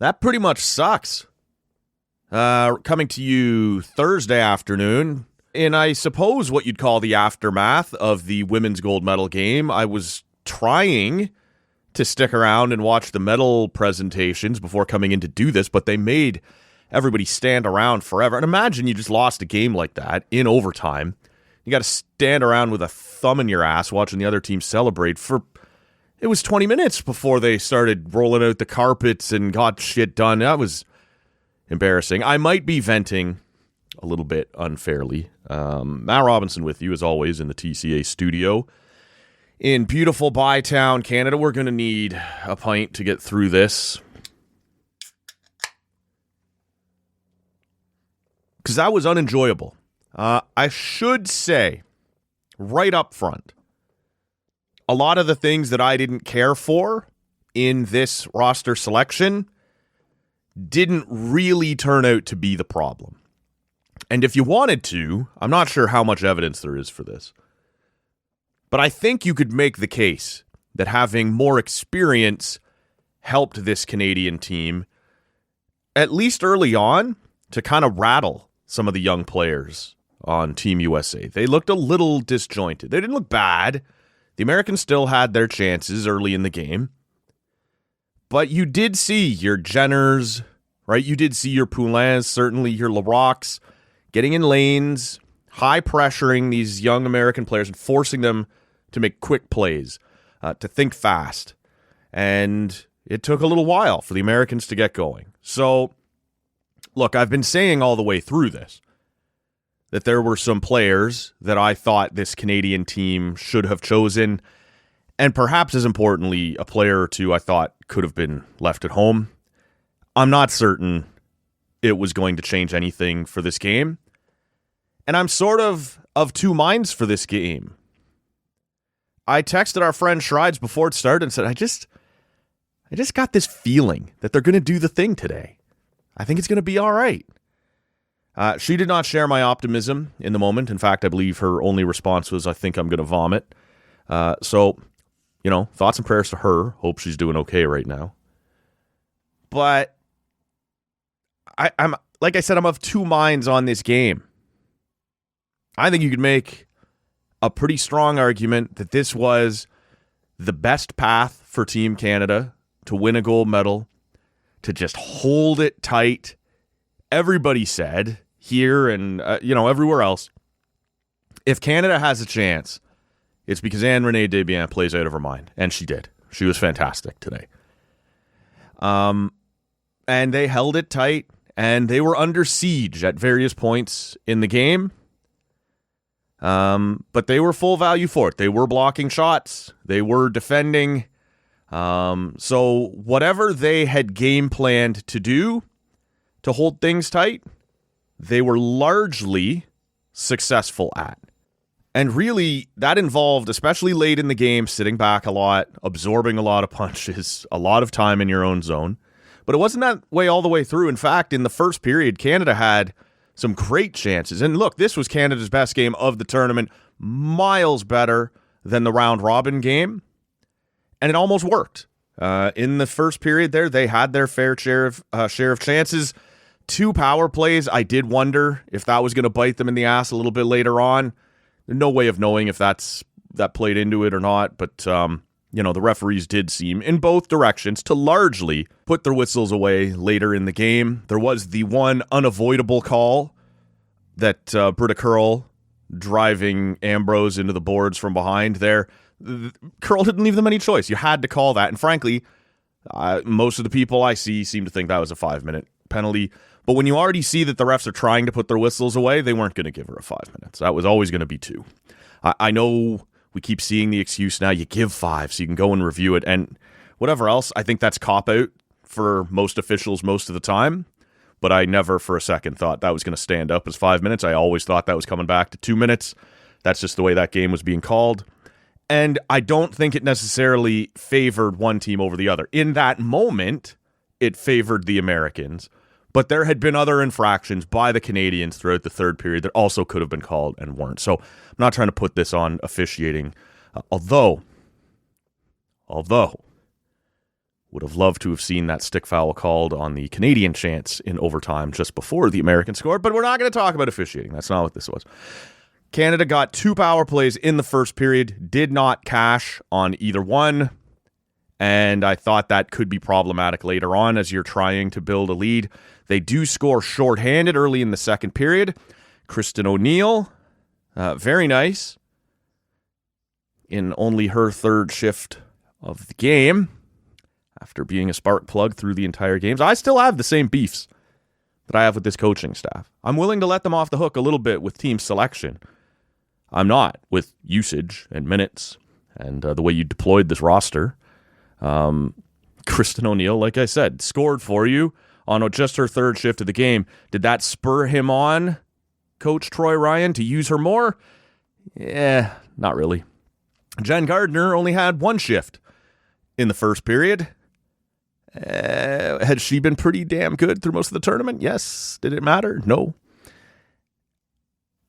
That pretty much sucks. Coming to you Thursday afternoon, in I suppose what you'd call the aftermath of the women's gold medal game. I was trying to stick around and watch the medal presentations before coming in to do this, but they made everybody stand around forever. And imagine you just lost a game like that in overtime. You got to stand around with a thumb in your ass watching the other team celebrate for... It was 20 minutes before they started rolling out the carpets and got shit done. That was embarrassing. I might be venting a little bit unfairly. Matt Robinson with you, as always, in the TCA studio in beautiful Bytown, Canada. We're going to need a pint to get through this, because that was unenjoyable. I should say, right up front, a lot of the things that I didn't care for in this roster selection didn't really turn out to be the problem. And if you wanted to, I'm not sure how much evidence there is for this, but I think you could make the case that having more experience helped this Canadian team, at least early on, to kind of rattle some of the young players on Team USA. They looked a little disjointed. They didn't look bad. The Americans still had their chances early in the game. But you did see your Jenners, right? You did see your Poulins, certainly your Larocques, getting in lanes, high pressuring these young American players and forcing them to make quick plays, to think fast. And it took a little while for the Americans to get going. So, look, I've been saying all the way through this that there were some players that I thought this Canadian team should have chosen, and perhaps as importantly, a player or two I thought could have been left at home. I'm not certain it was going to change anything for this game, and I'm sort of two minds for this game. I texted our friend Schreids before it started and said, I just got this feeling that they're going to do the thing today. I think it's going to be all right. She did not share my optimism in the moment. In fact, I believe her only response was, I think I'm going to vomit. So, thoughts and prayers to her. Hope she's doing okay right now. But I'm like I said, I'm of two minds on this game. I think you could make a pretty strong argument that this was the best path for Team Canada to win a gold medal, to just hold it tight. Everybody said here and, everywhere else, if Canada has a chance, it's because Anne-Renée Desbiens plays out of her mind. And she did. She was fantastic today. And they held it tight, and they were under siege at various points in the game. But they were full value for it. They were blocking shots. They were defending. So whatever they had game planned to do to hold things tight, they were largely successful at. And really, that involved, especially late in the game, sitting back a lot, absorbing a lot of punches, a lot of time in your own zone. But it wasn't that way all the way through. In fact, in the first period, Canada had some great chances. And look, this was Canada's best game of the tournament, miles better than the round-robin game. And it almost worked. In the first period there, they had their fair share of chances. 2 power plays. I did wonder if that was going to bite them in the ass a little bit later on. There's no way of knowing if that played into it or not. But, the referees did seem, in both directions, to largely put their whistles away later in the game. There was the one unavoidable call that Britta Curl driving Ambrose into the boards from behind there. Curl didn't leave them any choice. You had to call that. And frankly, most of the people I see seem to think that was a 5-minute penalty. But when you already see that the refs are trying to put their whistles away, they weren't going to give her a 5 minutes. That was always going to be 2. I know we keep seeing the excuse now, you give 5 so you can go and review it. And whatever else, I think that's cop-out for most officials most of the time. But I never for a second thought that was going to stand up as 5 minutes. I always thought that was coming back to 2 minutes. That's just the way that game was being called. And I don't think it necessarily favored one team over the other. In that moment, it favored the Americans. But there had been other infractions by the Canadians throughout the third period that also could have been called and weren't. So I'm not trying to put this on officiating. Although Would have loved to have seen that stick foul called on the Canadian chance in overtime just before the American scored, but we're not going to talk about officiating. That's not what this was. Canada got 2 power plays in the first period, did not cash on either one, and I thought that could be problematic later on as you're trying to build a lead. They do score shorthanded early in the second period. Kristen O'Neill, very nice, in only her third shift of the game, after being a spark plug through the entire games. I still have the same beefs that I have with this coaching staff. I'm willing to let them off the hook a little bit with team selection. I'm not with usage and minutes and the way you deployed this roster. Kristen O'Neill, like I said, scored for you on just her third shift of the game. Did that spur him on, Coach Troy Ryan, to use her more? Yeah, not really. Jen Gardner only had 1 shift in the first period. Had she been pretty damn good through most of the tournament? Yes. Did it matter? No.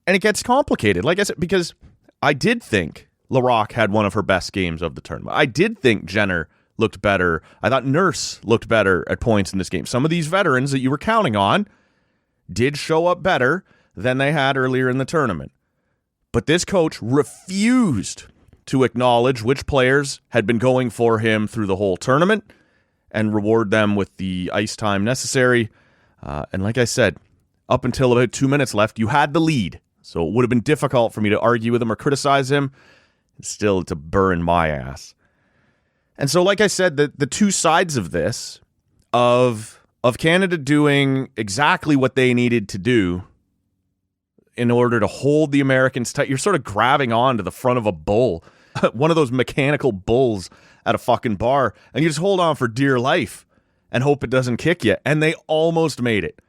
And it gets complicated, like I said, because I did think Larocque had one of her best games of the tournament. I did think Jenner looked better. I thought Nurse looked better at points in this game. Some of these veterans that you were counting on did show up better than they had earlier in the tournament. But this coach refused to acknowledge which players had been going for him through the whole tournament and reward them with the ice time necessary. And like I said, up until about 2 minutes left, you had the lead. So it would have been difficult for me to argue with him or criticize him. Still, to burn my ass. And so, like I said, the two sides of this, of Canada doing exactly what they needed to do in order to hold the Americans tight. You're sort of grabbing on to the front of a bull, one of those mechanical bulls at a fucking bar, and you just hold on for dear life and hope it doesn't kick you. And they almost made it.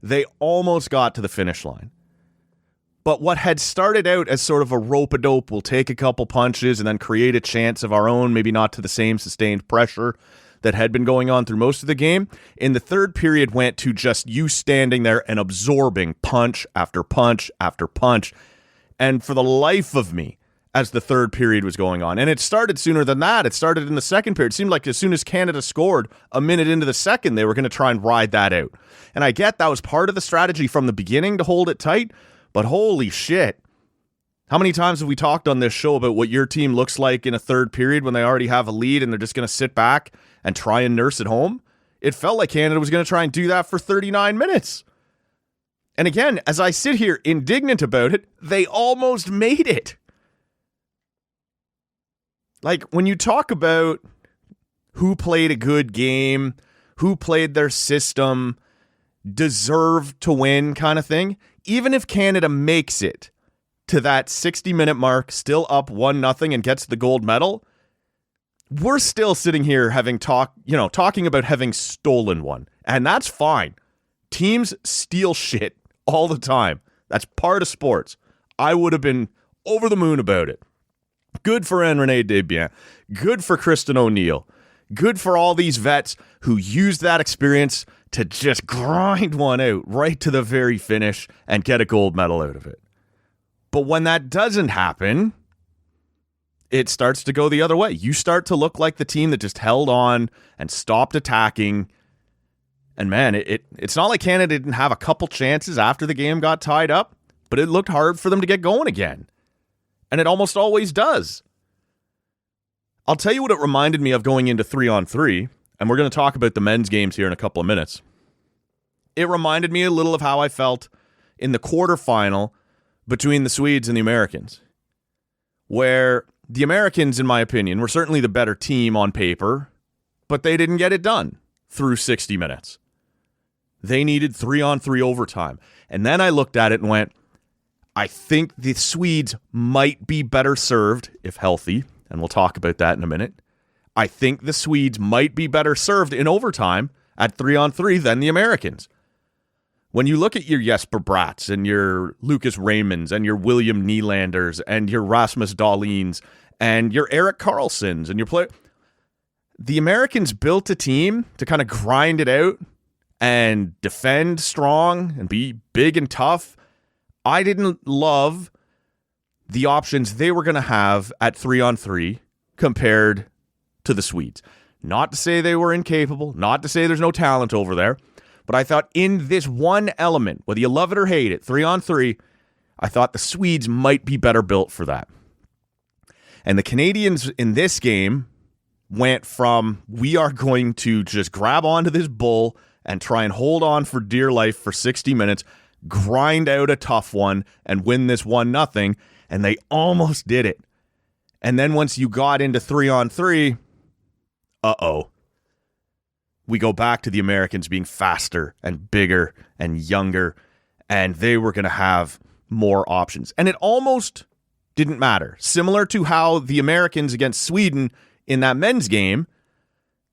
They almost got to the finish line. But what had started out as sort of a rope-a-dope, we'll take a couple punches and then create a chance of our own, maybe not to the same sustained pressure that had been going on through most of the game, in the third period went to just you standing there and absorbing punch after punch after punch. And for the life of me, as the third period was going on, and it started sooner than that, it started in the second period. It seemed like as soon as Canada scored a minute into the second, they were going to try and ride that out. And I get that was part of the strategy from the beginning to hold it tight, but holy shit. How many times have we talked on this show about what your team looks like in a third period when they already have a lead and they're just going to sit back and try and nurse at home? It felt like Canada was going to try and do that for 39 minutes. And again, as I sit here indignant about it, they almost made it. Like, when you talk about who played a good game, who played their system, deserved to win kind of thing, even if Canada makes it to that 60-minute mark, still up 1-0 and gets the gold medal, we're still sitting here talking about having stolen one. And that's fine. Teams steal shit all the time. That's part of sports. I would have been over the moon about it. Good for Anne-Renee Desbiens. Good for Kristen O'Neill. Good for all these vets who used that experience to just grind one out right to the very finish and get a gold medal out of it. But when that doesn't happen, it starts to go the other way. You start to look like the team that just held on and stopped attacking. And man, it's not like Canada didn't have a couple chances after the game got tied up, but it looked hard for them to get going again. And it almost always does. I'll tell you what it reminded me of going into 3-on-3, and we're going to talk about the men's games here in a couple of minutes. It reminded me a little of how I felt in the quarterfinal between the Swedes and the Americans, where the Americans, in my opinion, were certainly the better team on paper, but they didn't get it done through 60 minutes. They needed 3-on-3 overtime. And then I looked at it and went, I think the Swedes might be better served if healthy, and we'll talk about that in a minute. I think the Swedes might be better served in overtime at 3-on-3 than the Americans. When you look at your Jesper Bratz and your Lucas Raymonds and your William Nylanders and your Rasmus Dahlins and your Erik Karlssons and your player, the Americans built a team to kind of grind it out and defend strong and be big and tough. I didn't love the options they were going to have at 3-on-3 compared to the Swedes. Not to say they were incapable, not to say there's no talent over there, but I thought in this one element, whether you love it or hate it, 3-on-3, I thought the Swedes might be better built for that. And the Canadians in this game went from, we are going to just grab onto this bull and try and hold on for dear life for 60 minutes, grind out a tough one, and win this 1-0, and they almost did it. And then once you got into 3-on-3, we go back to the Americans being faster and bigger and younger, and they were going to have more options. And it almost didn't matter. Similar to how the Americans against Sweden in that men's game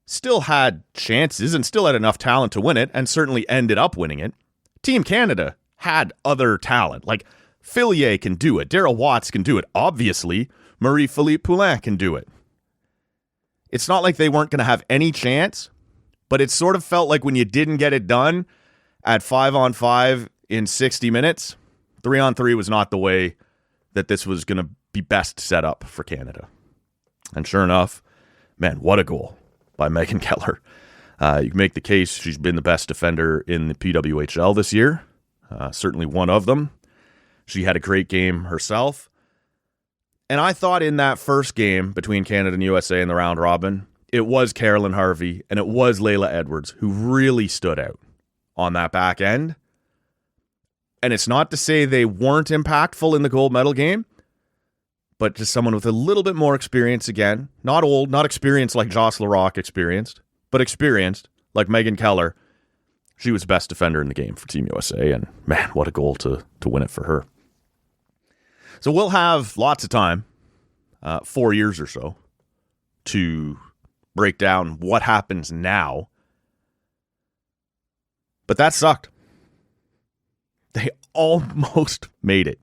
still had chances and still had enough talent to win it, and certainly ended up winning it. Team Canada had other talent. Like, Fillier can do it. Darryl Watts can do it. Obviously, Marie-Philippe Poulin can do it. It's not like they weren't going to have any chance, but it sort of felt like when you didn't get it done at 5-on-5 in 60 minutes, 3-on-3 was not the way that this was going to be best set up for Canada. And sure enough, man, what a goal by Megan Keller. You can make the case she's been the best defender in the PWHL this year. Certainly one of them. She had a great game herself. And I thought in that first game between Canada and USA in the round robin, it was Carolyn Harvey and it was Layla Edwards who really stood out on that back end. And it's not to say they weren't impactful in the gold medal game, but just someone with a little bit more experience again. Not old, not experienced like Joss Larocque experienced, but experienced like Megan Keller. She was the best defender in the game for Team USA, and man, what a goal to win it for her. So we'll have lots of time, 4 years or so, to break down what happens now. But that sucked. They almost made it.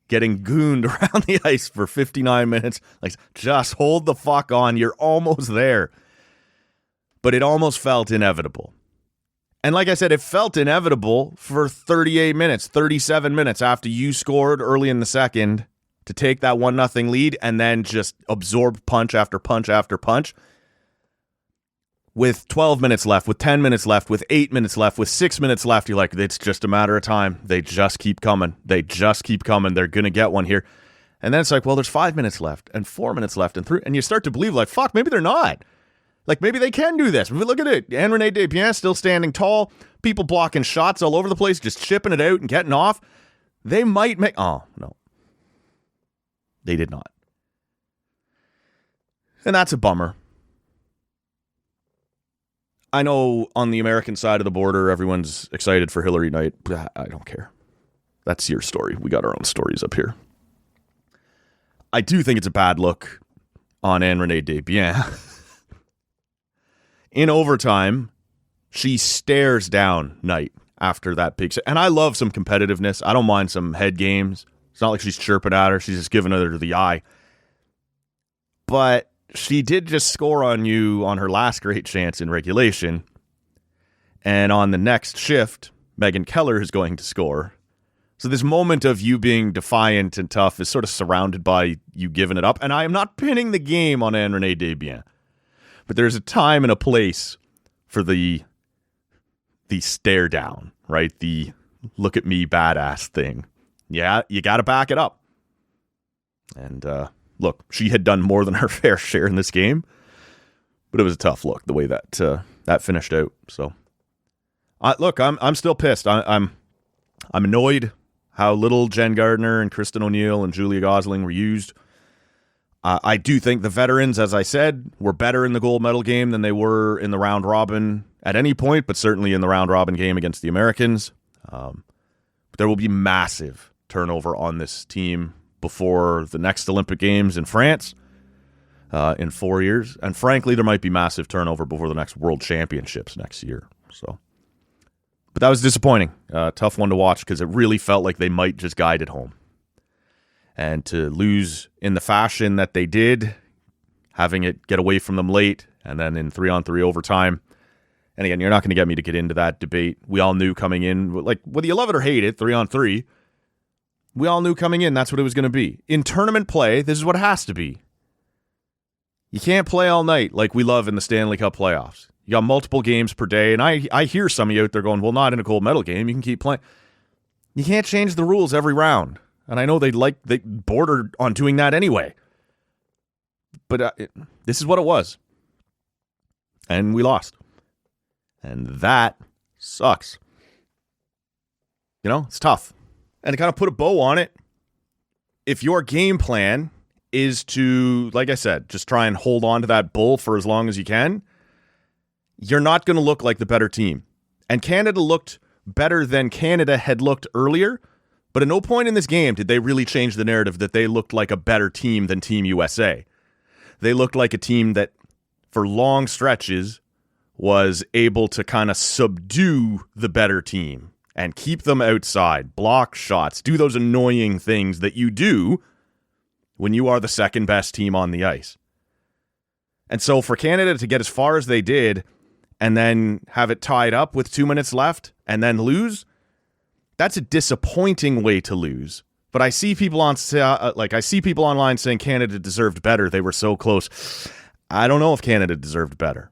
Getting gooned around the ice for 59 minutes. Like, just hold the fuck on. You're almost there. But it almost felt inevitable. And like I said, it felt inevitable for 38 minutes, 37 minutes after you scored early in the second to take that 1-0 lead and then just absorb punch after punch after punch. With 12 minutes left, with 10 minutes left, with 8 minutes left, with 6 minutes left, you're like, it's just a matter of time. They just keep coming. They just keep coming. They're going to get one here. And then it's like, well, there's 5 minutes left and 4 minutes left and 3. And you start to believe, like, fuck, maybe they're not. Like, maybe they can do this. Look at it. Anne-Renee Desbiens still standing tall. People blocking shots all over the place, just chipping it out and getting off. They might make... Oh, no. They did not. And that's a bummer. I know on the American side of the border, everyone's excited for Hillary Knight. I don't care. That's your story. We got our own stories up here. I do think it's a bad look on Anne-Renee Desbiens. In overtime, she stares down Knight after that big set. And I love some competitiveness. I don't mind some head games. It's not like she's chirping at her. She's just giving her the eye. But she did just score on you on her last great chance in regulation. And on the next shift, Megan Keller is going to score. So this moment of you being defiant and tough is sort of surrounded by you giving it up. And I am not pinning the game on Anne-Renee Desbiens. But there's a time and a place for the stare down, right? The look at me badass thing. Yeah, you got to back it up. And look, she had done more than her fair share in this game, but it was a tough look the way that finished out. So, look, I'm still pissed. I'm annoyed how little Jen Gardner and Kristen O'Neill and Julia Gosling were used. I do think the veterans, as I said, were better in the gold medal game than they were in the round robin at any point, but certainly in the round robin game against the Americans. But there will be massive turnover on this team before the next Olympic Games in France in 4 years. And frankly, there might be massive turnover before the next World Championships next year. So, but that was disappointing. Tough one to watch because it really felt like they might just guide it home. And to lose in the fashion that they did, having it get away from them late, and then in 3-on-3 overtime. And again, you're not going to get me to get into that debate. We all knew coming in, like, whether you love it or hate it, 3-on-3, we all knew coming in that's what it was going to be. In tournament play, this is what it has to be. You can't play all night like we love in the Stanley Cup playoffs. You got multiple games per day, and I hear some of you out there going, well, not in a gold medal game. You can keep playing. You can't change the rules every round. And I know they bordered on doing that anyway. But this is what it was. And we lost. And that sucks. You know, it's tough. And to kind of put a bow on it, if your game plan is to, like I said, just try and hold on to that bull for as long as you can, you're not going to look like the better team. And Canada looked better than Canada had looked earlier, but at no point in this game did they really change the narrative that they looked like a better team than Team USA. They looked like a team that, for long stretches, was able to kind of subdue the better team and keep them outside, block shots, do those annoying things that you do when you are the second best team on the ice. And so for Canada to get as far as they did and then have it tied up with 2 minutes left and then lose, that's a disappointing way to lose. But I see people online saying Canada deserved better. They were so close. I don't know if Canada deserved better.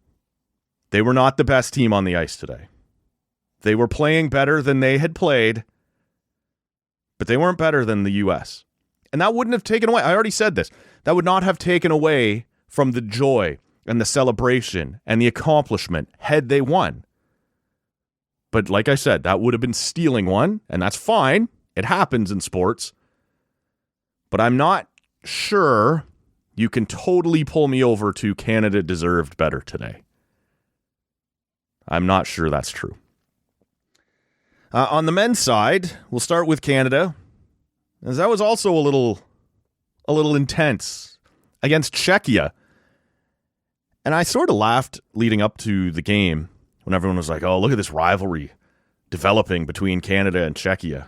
They were not the best team on the ice today. They were playing better than they had played, but they weren't better than the U.S. And that wouldn't have taken away, I already said this, that would not have taken away from the joy and the celebration and the accomplishment had they won. But like I said, that would have been stealing one, and that's fine. It happens in sports. But I'm not sure you can totally pull me over to Canada deserved better today. I'm not sure that's true. On the men's side, we'll start with Canada, as that was also a little intense against Czechia. And I sort of laughed leading up to the game when everyone was like, oh, look at this rivalry developing between Canada and Czechia.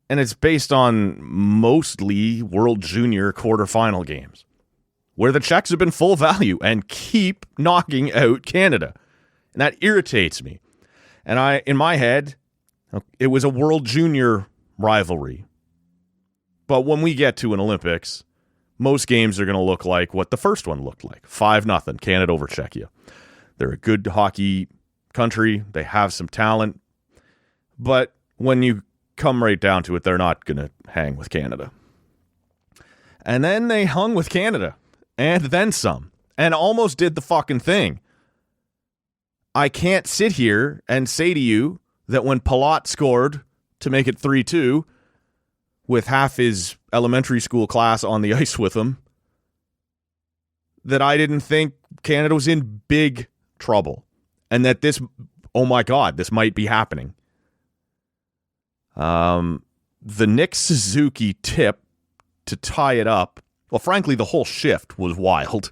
And it's based on mostly World Junior quarterfinal games, where the Czechs have been full value and keep knocking out Canada. And that irritates me. And in my head, it was a World Junior rivalry. But when we get to an Olympics, most games are going to look like what the first one looked like. 5-0, Canada over Czechia. They're a good hockey country. They have some talent. But when you come right down to it, they're not going to hang with Canada. And then they hung with Canada. And then some. And almost did the fucking thing. I can't sit here and say to you that when Palat scored to make it 3-2 with half his elementary school class on the ice with him, that I didn't think Canada was in big trouble and that this, oh my God, this might be happening. The Nick Suzuki tip to tie it up, well, frankly, the whole shift was wild.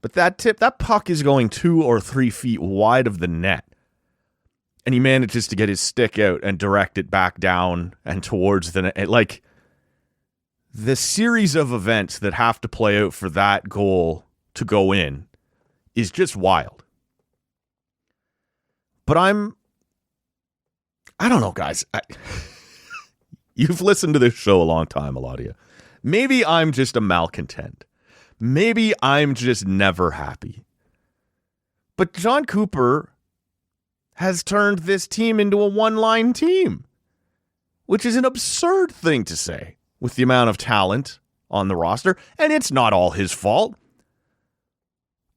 But that puck is going 2 or 3 feet wide of the net. And he manages to get his stick out and direct it back down and towards the net. Like, the series of events that have to play out for that goal to go in is just wild. But I don't know, guys. You've listened to this show a long time, a lot of you. Maybe I'm just a malcontent. Maybe I'm just never happy. But John Cooper has turned this team into a one-line team, which is an absurd thing to say with the amount of talent on the roster, and it's not all his fault.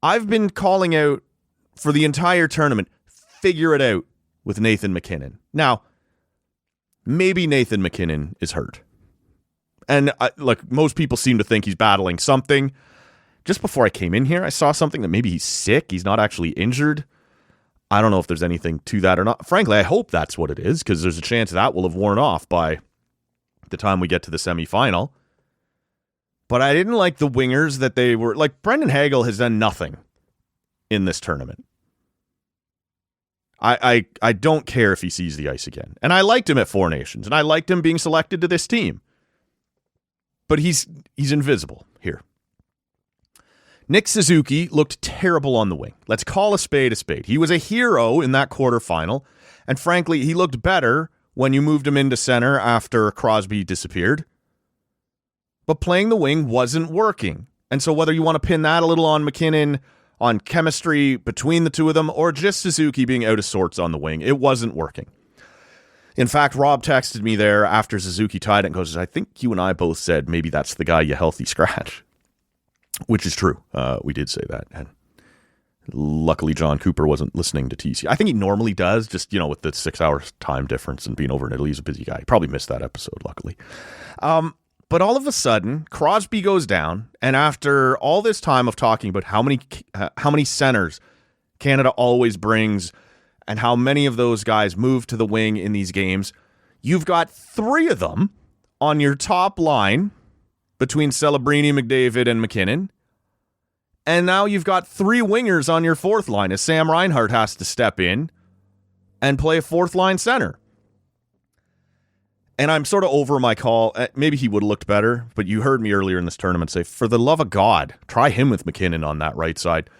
I've been calling out for the entire tournament, figure it out with Nathan MacKinnon. Now, maybe Nathan MacKinnon is hurt. And look, most people seem to think he's battling something. Just before I came in here, I saw something that maybe he's sick. He's not actually injured. I don't know if there's anything to that or not. Frankly, I hope that's what it is, because there's a chance that will have worn off by the time we get to the semifinal. But I didn't like the wingers that they were. Like, Brendan Hagel has done nothing in this tournament. I don't care if he sees the ice again. And I liked him at Four Nations, and I liked him being selected to this team. But he's invisible here. Nick Suzuki looked terrible on the wing. Let's call a spade a spade. He was a hero in that quarterfinal, and frankly, he looked better when you moved him into center after Crosby disappeared. But playing the wing wasn't working, And so whether you want to pin that a little on McKinnon, on chemistry between the two of them, or just Suzuki being out of sorts on the wing, it wasn't working. In fact, Rob texted me there after Suzuki tied it and goes, I think you and I both said maybe that's the guy you healthy scratch, which is true. We did say that. And luckily, John Cooper wasn't listening to TC. I think he normally does, just, with the 6 hours time difference and being over in Italy. He's a busy guy. He probably missed that episode, luckily. But all of a sudden, Crosby goes down, and after all this time of talking about how many centers Canada always brings and how many of those guys move to the wing in these games, you've got 3 of them on your top line between Celebrini, McDavid, and McKinnon. And now you've got 3 wingers on your fourth line as Sam Reinhart has to step in and play a fourth line center. And I'm sort of over my call. Maybe he would have looked better, but you heard me earlier in this tournament say, for the love of God, try him with McKinnon on that right side.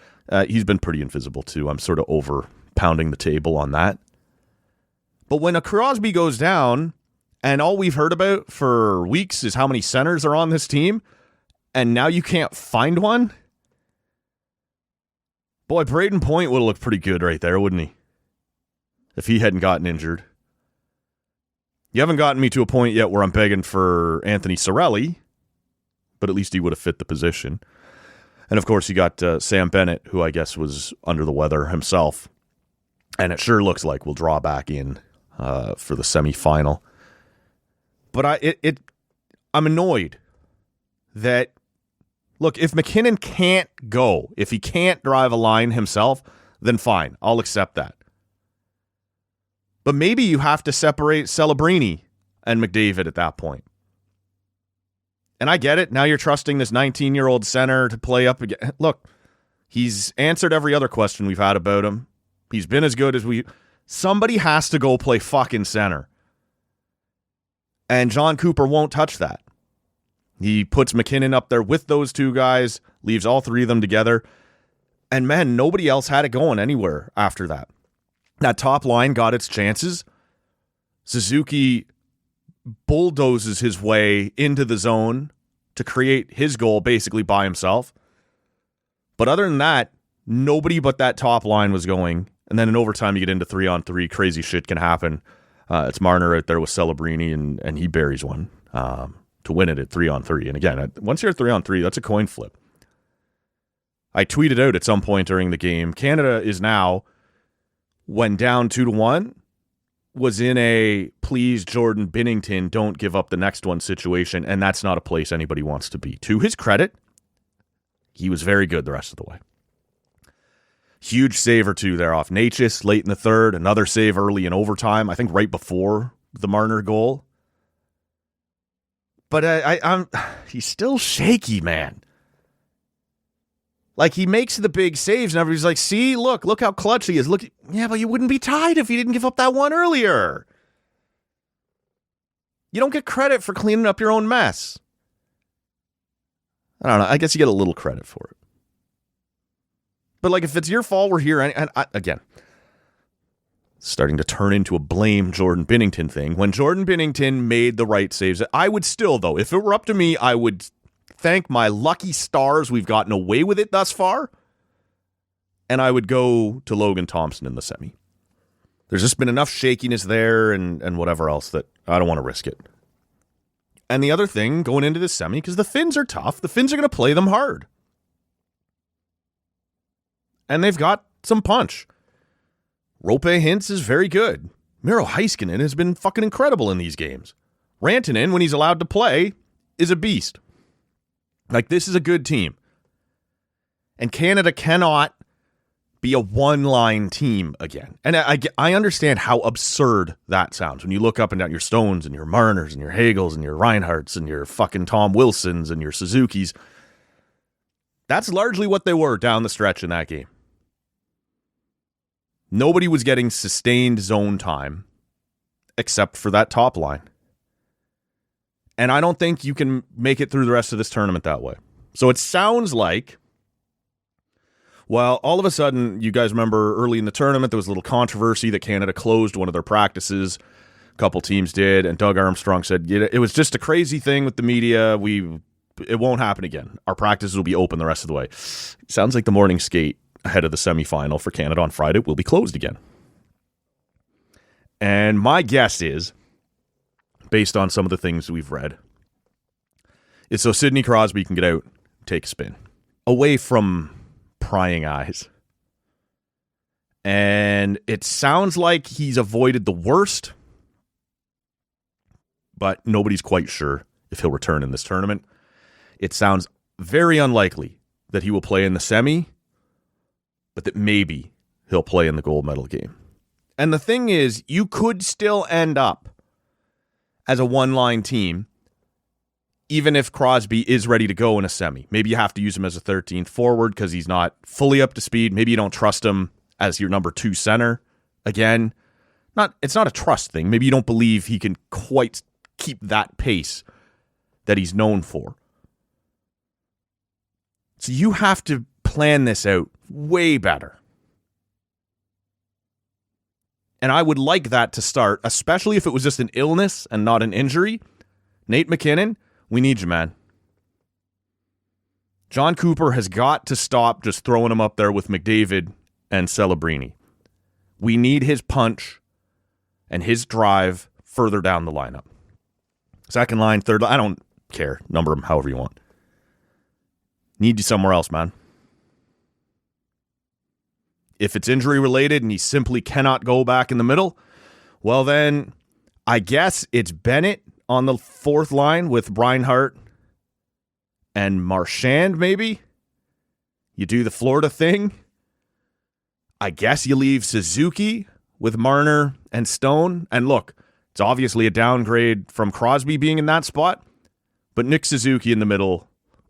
He's been pretty invisible too. I'm sort of over pounding the table on that. But when a Crosby goes down, and all we've heard about for weeks is how many centers are on this team, and now you can't find one? Boy, Braden Point would have looked pretty good right there, wouldn't he? If he hadn't gotten injured. You haven't gotten me to a point yet where I'm begging for Anthony Cirelli, but at least he would have fit the position. And of course, you got Sam Bennett, who I guess was under the weather himself. And it sure looks like we'll draw back in for the semifinal. But I'm annoyed that, look, if McKinnon can't go, if he can't drive a line himself, then fine, I'll accept that. But maybe you have to separate Celebrini and McDavid at that point. And I get it. Now you're trusting this 19-year-old center to play up again. Look, he's answered every other question we've had about him. He's been as good as we... Somebody has to go play fucking center. And John Cooper won't touch that. He puts McKinnon up there with those 2 guys, leaves all 3 of them together. And man, nobody else had it going anywhere after that. That top line got its chances. Suzuki bulldozes his way into the zone to create his goal basically by himself. But other than that, nobody but that top line was going. And then in overtime, you get into 3-on-3. Crazy shit can happen. It's Marner out there with Celebrini, and he buries one to win it at 3-on-3. And again, once you're at 3-on-3, that's a coin flip. I tweeted out at some point during the game, Canada is now, when down 2-1, was in a please Jordan Binnington don't give up the next one situation, and that's not a place anybody wants to be. To his credit, he was very good the rest of the way. Huge save or 2 there off Natchez late in the third, another save early in overtime, I think right before the Marner goal. But he's still shaky, man. Like, he makes the big saves, and everybody's like, see, look how clutch he is. Look, yeah, but you wouldn't be tied if he didn't give up that one earlier. You don't get credit for cleaning up your own mess. I don't know. I guess you get a little credit for it. But, like, if it's your fault, we're here. And again, starting to turn into a blame Jordan Binnington thing. When Jordan Binnington made the right saves, I would still, though, if it were up to me, I would thank my lucky stars we've gotten away with it thus far, and I would go to Logan Thompson in the semi. There's just been enough shakiness there and whatever else that I don't want to risk it. And the other thing going into this semi, because the Finns are tough, the Finns are going to play them hard. And they've got some punch. Roope Hintz is very good. Miro Heiskanen has been fucking incredible in these games. Rantanen, when he's allowed to play, is a beast. Like, this is a good team. And Canada cannot be a one-line team again. And I understand how absurd that sounds when you look up and down your Stones and your Marners and your Hagels and your Reinhardts and your fucking Tom Wilsons and your Suzukis. That's largely what they were down the stretch in that game. Nobody was getting sustained zone time except for that top line. And I don't think you can make it through the rest of this tournament that way. So it sounds like, well, all of a sudden, you guys remember early in the tournament, there was a little controversy that Canada closed one of their practices. A couple teams did, and Doug Armstrong said, it was just a crazy thing with the media. We It won't happen again. Our practices will be open the rest of the way. Sounds like the morning skate ahead of the semifinal for Canada on Friday will be closed again. And my guess is, based on some of the things we've read, is so Sidney Crosby can get out, take a spin, away from prying eyes. And it sounds like he's avoided the worst, but nobody's quite sure if he'll return in this tournament. It sounds very unlikely that he will play in the semi, but that maybe he'll play in the gold medal game. And the thing is, you could still end up as a one-line team, even if Crosby is ready to go in a semi. Maybe you have to use him as a 13th forward because he's not fully up to speed. Maybe you don't trust him as your number 2 center. Again, it's not a trust thing. Maybe you don't believe he can quite keep that pace that he's known for. So you have to plan this out way better. And I would like that to start, especially if it was just an illness and not an injury. Nate McKinnon, we need you, man. John Cooper has got to stop just throwing him up there with McDavid and Celebrini. We need his punch and his drive further down the lineup. Second line, third line, I don't care. Number them however you want. Need you somewhere else, man. If it's injury related and he simply cannot go back in the middle, well then, I guess it's Bennett on the fourth line with Reinhart and Marchand maybe. You do the Florida thing. I guess you leave Suzuki with Marner and Stone. And look, it's obviously a downgrade from Crosby being in that spot, but Nick Suzuki in the middle,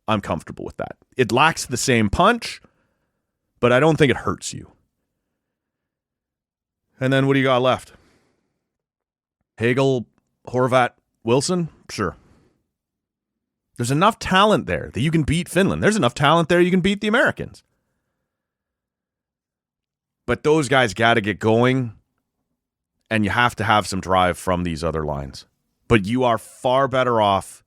I'm comfortable with that. It lacks the same punch, but I don't think it hurts you. And then what do you got left? Hagel, Horvat, Wilson? Sure. There's enough talent there that you can beat Finland. There's enough talent there you can beat the Americans. But those guys got to get going, and you have to have some drive from these other lines. But you are far better off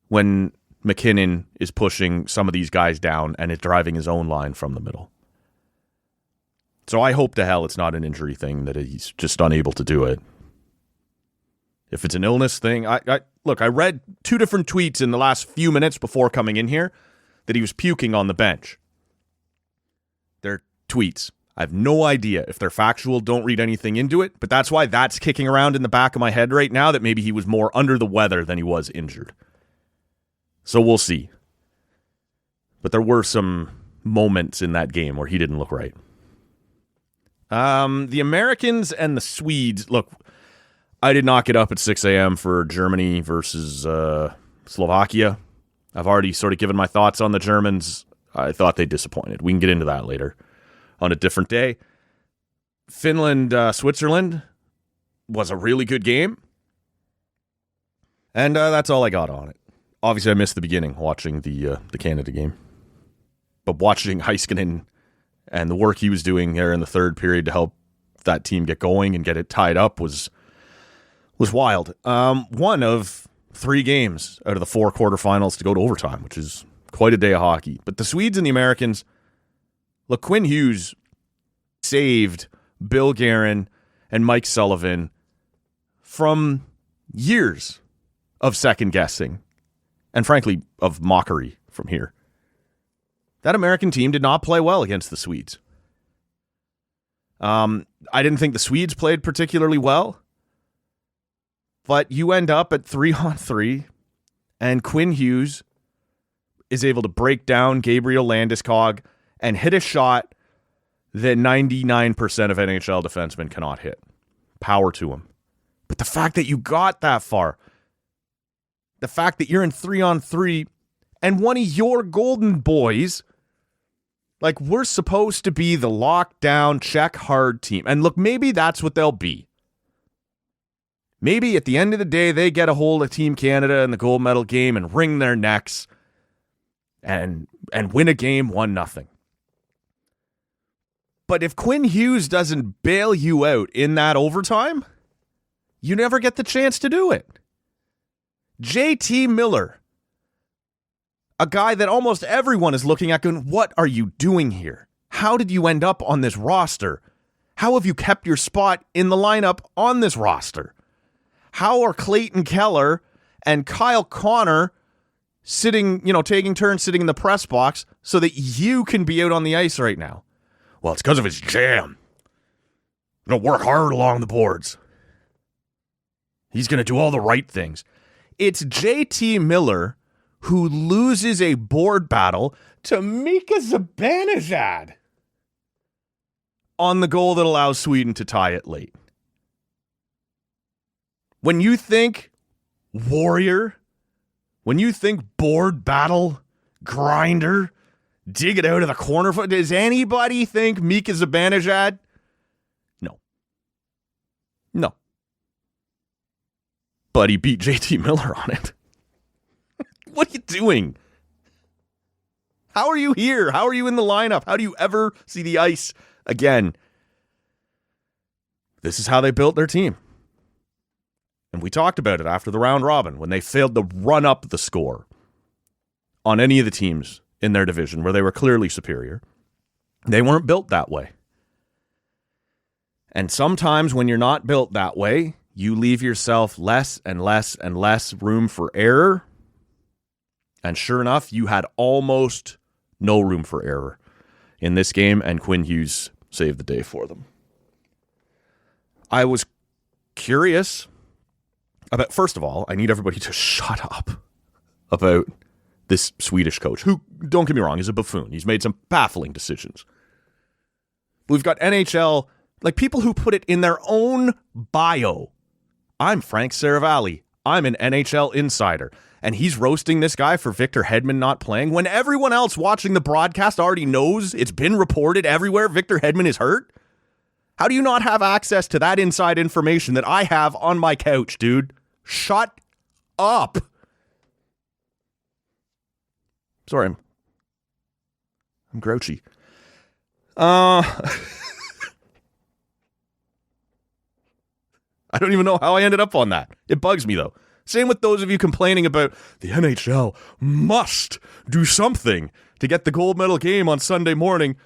when McKinnon is pushing some of these guys down and is driving his own line from the middle. So I hope to hell it's not an injury thing, that he's just unable to do it. If it's an illness thing, I read 2 different tweets in the last few minutes before coming in here that he was puking on the bench. They're tweets. I have no idea if they're factual, don't read anything into it, but that's why that's kicking around in the back of my head right now, that maybe he was more under the weather than he was injured. So we'll see. But there were some moments in that game where he didn't look right. The Americans and the Swedes, look, I did not get up at 6 a.m. for Germany versus Slovakia. I've already sort of given my thoughts on the Germans. I thought they disappointed. We can get into that later on a different day. Finland, Switzerland was a really good game. And that's all I got on it. Obviously, I missed the beginning watching the Canada game. But watching Heiskanen and the work he was doing there in the third period to help that team get going and get it tied up was wild. One of 3 games out of the 4 quarterfinals to go to overtime, which is quite a day of hockey. But the Swedes and the Americans, look, Quinn Hughes saved Bill Guerin and Mike Sullivan from years of second guessing and, frankly, of mockery from here. That American team did not play well against the Swedes. I didn't think the Swedes played particularly well, but you end up at 3-on-3, and Quinn Hughes is able to break down Gabriel Landeskog and hit a shot that 99% of NHL defensemen cannot hit. Power to him. But the fact that you got that far, the fact that you're in 3-on-3, and one of your golden boys, like, we're supposed to be the lockdown, check hard team. And look, maybe that's what they'll be. Maybe at the end of the day, they get a hold of Team Canada in the gold medal game and wring their necks and win a game 1-0. But if Quinn Hughes doesn't bail you out in that overtime, you never get the chance to do it. JT Miller A guy that almost everyone is looking at going, what are you doing here? How did you end up on this roster? How have you kept your spot in the lineup on this roster? How are Clayton Keller and Kyle Connor sitting, taking turns sitting in the press box so that you can be out on the ice right now? Well, it's because of his jam. Going to work hard along the boards. He's going to do all the right things. It's JT Miller who loses a board battle to Mika Zibanejad on the goal that allows Sweden to tie it late. When you think warrior, when you think board battle, grinder, dig it out of the corner, does anybody think Mika Zibanejad? No. But he beat JT Miller on it. What are you doing? How are you here? How are you in the lineup? How do you ever see the ice again? This is how they built their team. And we talked about it after the round robin when they failed to run up the score on any of the teams in their division where they were clearly superior. They weren't built that way. And sometimes when you're not built that way, you leave yourself less and less and less room for error. And sure enough, you had almost no room for error in this game, and Quinn Hughes saved the day for them. I was curious about, first of all, I need everybody to shut up about this Swedish coach, who, don't get me wrong, is a buffoon. He's made some baffling decisions. We've got NHL, like people who put it in their own bio. I'm Frank Saravalli. I'm an NHL insider. And he's roasting this guy for Victor Hedman not playing when everyone else watching the broadcast already knows, it's been reported everywhere, Victor Hedman is hurt. How do you not have access to that inside information that I have on my couch, dude? Shut up. Sorry, I'm grouchy. I don't even know how I ended up on that. It bugs me, though. Same with those of you complaining about the NHL must do something to get the gold medal game on Sunday morning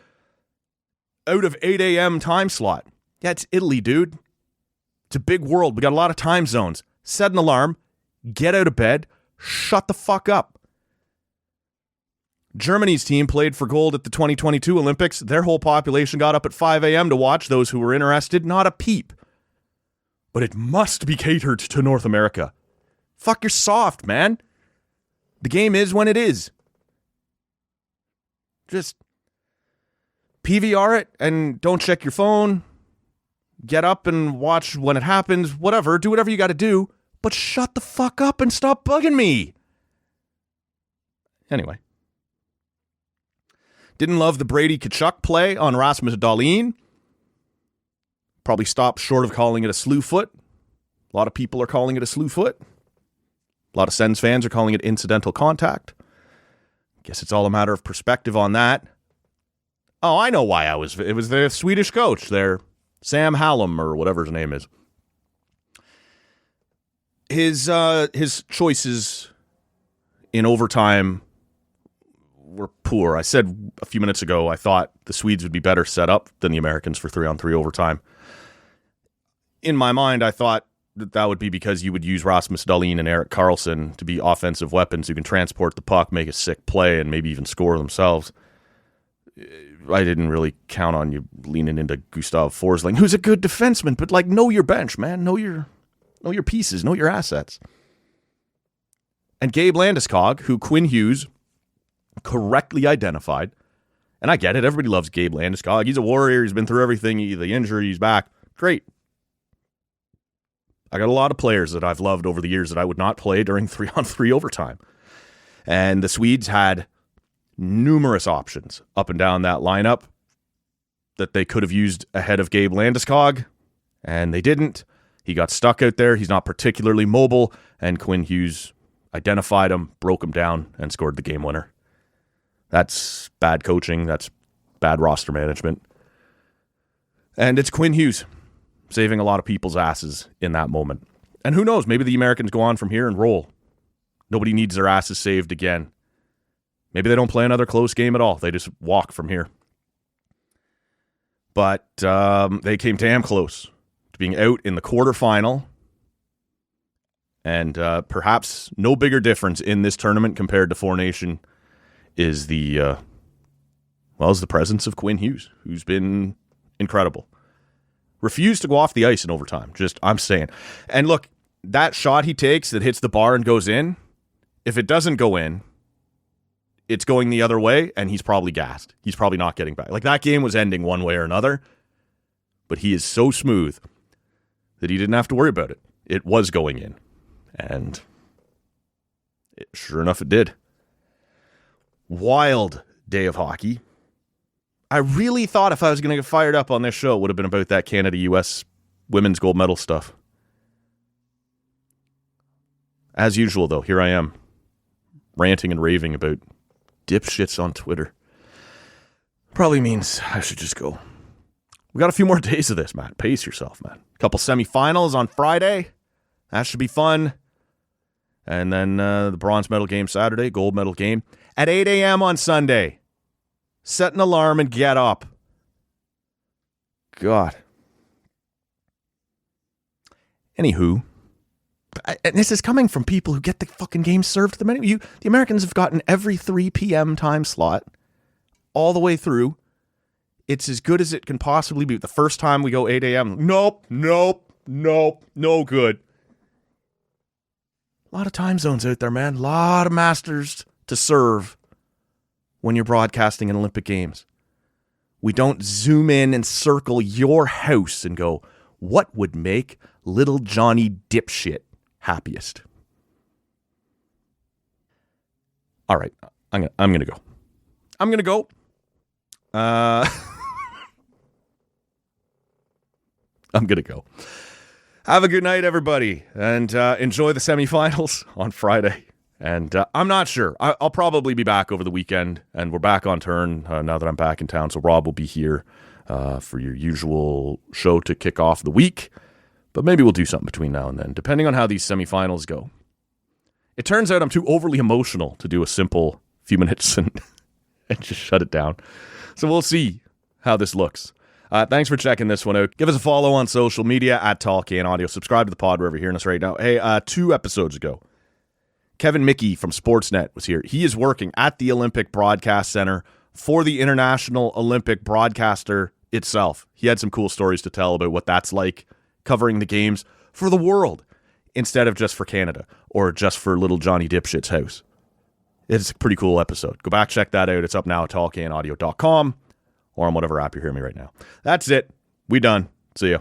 out of 8 a.m. time slot. Yeah, it's Italy, dude. It's a big world. We got a lot of time zones. Set an alarm. Get out of bed. Shut the fuck up. Germany's team played for gold at the 2022 Olympics. Their whole population got up at 5 a.m. to watch. Those who were interested, not a peep. But it must be catered to North America. Fuck, you're soft, man. The game is when it is. Just PVR it and don't check your phone. Get up and watch when it happens. Whatever. Do whatever you got to do. But shut the fuck up and stop bugging me. Anyway. Didn't love the Brady Tkachuk play on Rasmus Dahlin. Probably stopped short of calling it a slew foot. A lot of people are calling it a slew foot. A lot of Sens fans are calling it incidental contact. Guess it's all a matter of perspective on that. Oh, I know why it was the Swedish coach there, Sam Hallam or whatever his name is. His choices in overtime were poor. I said a few minutes ago I thought the Swedes would be better set up than the Americans for 3-on-3 overtime. In my mind, I thought that would be because you would use Rasmus Dahlin and Erik Karlsson to be offensive weapons who can transport the puck, make a sick play, and maybe even score themselves. I didn't really count on you leaning into Gustav Forsling, who's a good defenseman, but like, know your bench, man. Know your pieces, know your assets. And Gabe Landeskog, who Quinn Hughes correctly identified, and I get it, everybody loves Gabe Landeskog. He's a warrior, he's been through everything, the injury, he's back. Great. I got a lot of players that I've loved over the years that I would not play during 3-on-3 overtime. And the Swedes had numerous options up and down that lineup that they could have used ahead of Gabe Landeskog, and they didn't. He got stuck out there. He's not particularly mobile, and Quinn Hughes identified him, broke him down, and scored the game winner. That's bad coaching. That's bad roster management. And it's Quinn Hughes saving a lot of people's asses in that moment. And who knows, maybe the Americans go on from here and roll. Nobody needs their asses saved again. Maybe they don't play another close game at all. They just walk from here. But they came damn close to being out in the quarterfinal. And perhaps no bigger difference in this tournament compared to Four Nation is the presence of Quinn Hughes, who's been incredible. Refused to go off the ice in overtime. I'm saying. And look, that shot he takes that hits the bar and goes in, if it doesn't go in, it's going the other way, and he's probably gassed. He's probably not getting back. Like, that game was ending one way or another, but he is so smooth that he didn't have to worry about it. It was going in, and sure enough, it did. Wild day of hockey. I really thought if I was going to get fired up on this show, it would have been about that Canada-US women's gold medal stuff. As usual, though, here I am, ranting and raving about dipshits on Twitter. Probably means I should just go. We got a few more days of this, Matt. Pace yourself, man. A couple semifinals on Friday. That should be fun. And then the bronze medal game Saturday, gold medal game at 8 a.m. on Sunday. Set an alarm and get up. God. Anywho, and this is coming from people who get the fucking game served to them. The Americans have gotten every 3 p.m. time slot all the way through. It's as good as it can possibly be. The first time we go 8 a.m., nope, no good. A lot of time zones out there, man. A lot of masters to serve when you're broadcasting an Olympic Games. We don't zoom in and circle your house and go, what would make little Johnny dipshit happiest? All right, I'm gonna go. I'm gonna go. I'm gonna go. Have a good night, everybody, and enjoy the semifinals on Friday. And I'm not sure. I'll probably be back over the weekend, and we're back on turn now that I'm back in town. So Rob will be here for your usual show to kick off the week. But maybe we'll do something between now and then, depending on how these semifinals go. It turns out I'm too overly emotional to do a simple few minutes and just shut it down. So we'll see how this looks. Thanks for checking this one out. Give us a follow on social media at Talk and Audio. Subscribe to the pod wherever you're hearing us right now. Hey, 2 episodes ago, Kevin Mickey from Sportsnet was here. He is working at the Olympic Broadcast Center for the International Olympic Broadcaster itself. He had some cool stories to tell about what that's like, covering the games for the world instead of just for Canada or just for little Johnny Dipshit's house. It's a pretty cool episode. Go back, check that out. It's up now at talkandaudio.com or on whatever app you're hearing me right now. That's it. We done. See ya.